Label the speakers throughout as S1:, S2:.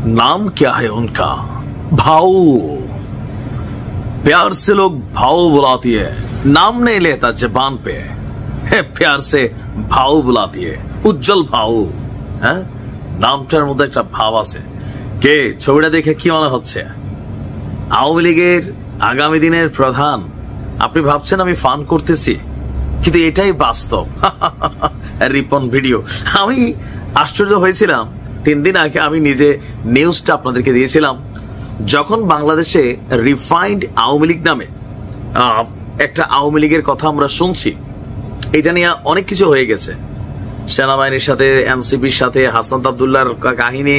S1: नाम क्या है उनका? भाऊ। प्यार से लोग भाऊ बुलाती है, नाम नहीं लेता जबान पे है, प्यार से भाऊ बुलाती है, उज्जवल भाऊ। হ্যাঁ, নামটার মধ্যে একটা ভাব আছে। কে ছবিটা দেখে কি মনে হচ্ছে? আওয়ামী লীগের আগামী দিনের প্রধান। আপনি ভাবছেন আমি ফান করতেছি, কিন্তু এটাই বাস্তব। রিপন ভিডিও। আমি আশ্চর্য হয়েছিলাম 3 দিন আগে আমি নিজে নিউজটা আপনাদেরকে দিয়েছিলাম, যখন বাংলাদেশে রিফাইন্ড আওয়ামী লীগ নামে একটা আওয়ামী লীগের কথা আমরা শুনছি। এটা নিয়ে অনেক কিছু হয়ে গেছে, সেনাবাহিনীর সাথে, এনসিপির সাথে, হাসনাত আব্দুল্লাহর কাহিনী,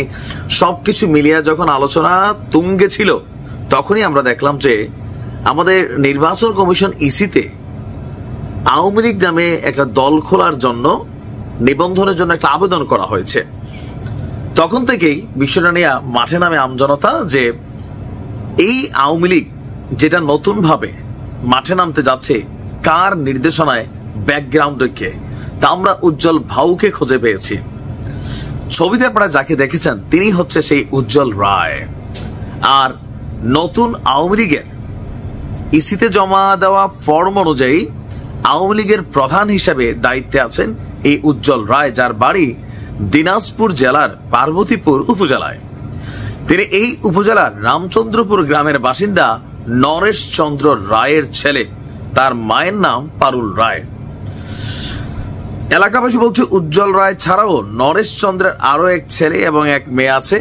S1: সবকিছু মিলিয়ে যখন আলোচনা তুঙ্গে ছিল, তখনই আমরা দেখলাম যে আমাদের নির্বাচন কমিশন ইসিতে আওয়ামী লীগ নামে একটা দল খোলার জন্য নিবন্ধনের জন্য একটা আবেদন করা হয়েছে। তখন থেকেই বিষয়টা নিয়ে মাঠে নামে আমজনতা যে এই আওয়ামী লীগ যেটা নতুন ভাবে মাঠে নামতে যাচ্ছে, কার নির্দেশনায়, ব্যাকগ্রাউন্ডে কে, তা আমরা উজ্জ্বল ভাউকে খুঁজে পেয়েছি। ছবিতে আপনারা যাকে দেখেছেন তিনি হচ্ছে সেই উজ্জ্বল রায়। আর নতুন আওয়ামী লীগের ইসিতে জমা দেওয়া ফর্ম অনুযায়ী আওয়ামী লীগের প্রধান হিসেবে দায়িত্বে আছেন এই উজ্জ্বল রায়, যার বাড়ি দিনাজপুর জেলার পার্বতীপুর উপজেলায়। তিনি এই উপজেলার রামচন্দ্রপুর গ্রামের বাসিন্দা নরেশ চন্দ্র রায়ের ছেলে। তার মায়ের নাম পারুল রায়। এলাকাবাসী বলছে উজ্জ্বল রায় ছাড়াও নরেশ চন্দ্রের আরো এক ছেলে এবং এক মেয়ে আছে।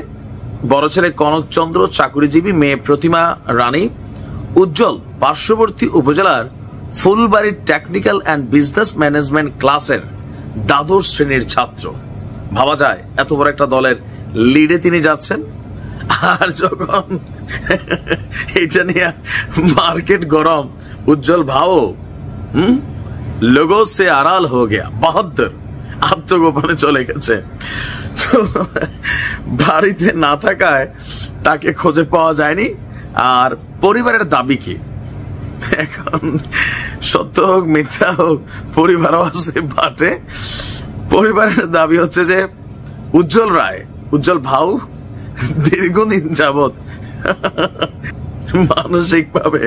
S1: বড় ছেলে কনক চন্দ্র চাকুরিজীবী, মেয়ে প্রতিমা রানী। উজ্জ্বল পার্শ্ববর্তী উপজেলার ফুলবাড়ির টেকনিক্যাল অ্যান্ড বিজনেস ম্যানেজমেন্ট ক্লাসের দ্বাদশ শ্রেণীর ছাত্র। ভাবা যায় এত বড় একটা দলের লিডে তিনি যাচ্ছেন। আর যখন এটা নিয়ে মার্কেট গরম, উজ্জ্বল ভাও লোগো সে আড়াল হয়ে গিয়া, বাহাদুর আত্মগোপনে চলে গেছে। বাড়িতে না থাকায় তাকে খুঁজে পাওয়া যায়নি। আর পরিবারের দাবি কি? এখন সত্য হোক মিথ্যা হোক, পরিবারও আছে বাটে। পরিবারের দাবি হচ্ছে যে উজ্জ্বল রায়, উজ্জ্বল ভাউ দীর্ঘদিন যাবৎ মানসিক ভাবে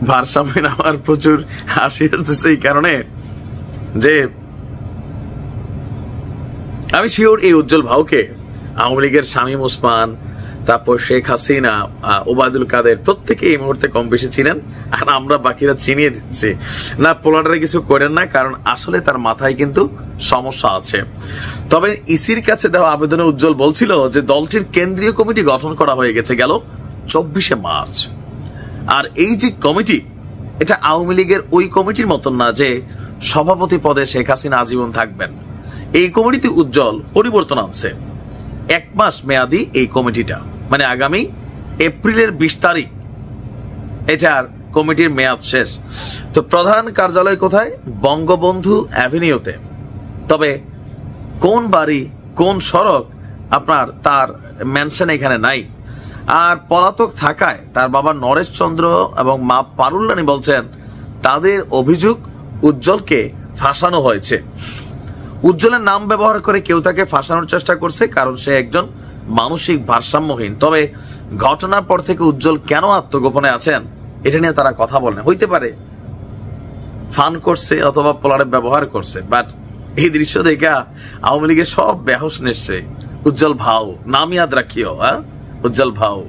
S1: ভারসাম্য আমার প্রচুর হাসি আসতেছে এই কারণে যে আমি শিওর এই উজ্জ্বল ভাউকে আওয়ামী লীগের শামীম ওসমান, তারপর শেখ হাসিনা, ওবায়দুল কাদের প্রত্যেকে এই মুহূর্তে কম বেশি চিনেন। আর আমরা বাকিরা চিনিয়ে দিচ্ছি না, পোলাটারে কিছু করেন না, কারণ আসলে তার মাথায় কিন্তু সমস্যা আছে। তবে ইসির কাছে দেওয়া আবেদনে উজ্জ্বল বলছিল যে দলটির কেন্দ্রীয় কমিটি গঠন করা হয়ে গেছে গেল 24শে মার্চ। আর এই যে কমিটি, এটা আওয়ামী লীগের ওই কমিটির মতন না যে সভাপতি পদে শেখ হাসিনা আজীবন থাকবেন। এই কমিটিতে উজ্জ্বল পরিবর্তন আনছে। 1 মাস মেয়াদি এই কমিটিটা, মানে আগামী এপ্রিলের 20 তারিখ এটার কমিটির মেয়াদ শেষ। তো প্রধান কার্যালয় কোথায়? বঙ্গবন্ধু অ্যাভিনিউতে। তবে কোন বাড়ি, কোন সড়ক আপনার তার মেনশন এখানে নাই। আর পলাতক থাকায় তার বাবা নরেশ চন্দ্র এবং মা পারুল রানী বলছেন তাদের অভিযোগ উজ্জ্বলকে ফাঁসানো হয়েছে। উজ্জ্বলের নাম ব্যবহার করে কেউ তাকে ফাঁসানোর চেষ্টা করছে, কারণ সে একজন মানসিক ভারসাম্যহীন। তবে ঘটনার পর থেকে উজ্জ্বল কেন আত্মগোপনে আছেন এটা নিয়ে তারা কথা বলেন। হইতে পারে ফান করছে অথবা পোলারে ব্যবহার করছে, বাট এই দৃশ্য দেখে আওয়ামী লীগের সব বেহস নিশ্চয়। উজ্জ্বল ভাও নাম ইয়াদ রাখিও, উজ্জ্বল ভাও।